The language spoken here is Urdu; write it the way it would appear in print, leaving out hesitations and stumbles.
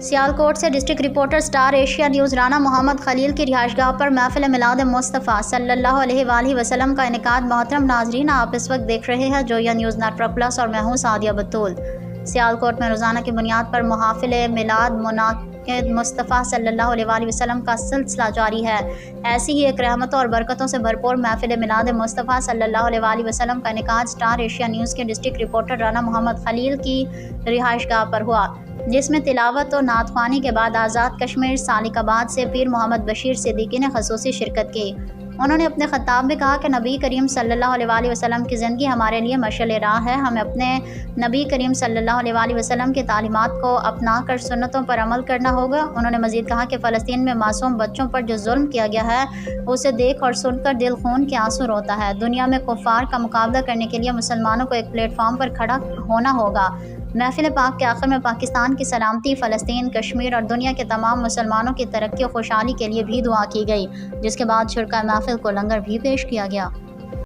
سیالکوٹ سے district reporter Star Asia news Rana Muhammad Khalil کی رہائش گاہ پر محفل میلاد مصطفیٰ صلی اللہ علیہ وآلہ وسلم کا انعقاد۔ محترم ناظرین، آپ اس وقت دیکھ رہے ہیں جویا نیوز نیٹورک پلس اور میں ہوں سعدیہ بطول۔ سیالکوٹ میں روزانہ کی بنیاد پر محافل میلاد منعقد مصطفیٰ صلی اللہ علیہ وآلہ وسلم کا سلسلہ جاری ہے۔ ایسی ہی ایک رحمتوں اور برکتوں سے بھرپور محفل میلاد مصطفیٰ صلی اللہ علیہ وآلہ وسلم کا انعقاد سٹار ایشیا نیوز کے ڈسٹرکٹ رپورٹر رانا محمد خلیل کی رہائش گاہ پر ہوا، جس میں تلاوت و نعت خوانی کے بعد آزاد کشمیر سالک آباد سے پیر محمد بشیر صدیقی نے خصوصی شرکت کی۔ انہوں نے اپنے خطاب میں کہا کہ نبی کریم صلی اللہ علیہ وآلہ وسلم کی زندگی ہمارے لیے مشعل راہ ہے۔ ہمیں اپنے نبی کریم صلی اللہ علیہ وآلہ وسلم کی تعلیمات کو اپنا کر سنتوں پر عمل کرنا ہوگا۔ انہوں نے مزید کہا کہ فلسطین میں معصوم بچوں پر جو ظلم کیا گیا ہے اسے دیکھ اور سن کر دل خون کے آنسو روتا ہے۔ دنیا میں کفار کا مقابلہ کرنے کے لیے مسلمانوں کو ایک پلیٹ فارم پر کھڑا ہونا ہوگا۔ محفل پاک کے آخر میں پاکستان کی سلامتی، فلسطین، کشمیر اور دنیا کے تمام مسلمانوں کی ترقی و خوشحالی کے لیے بھی دعا کی گئی، جس کے بعد شرکاء محفل کو لنگر بھی پیش کیا گیا۔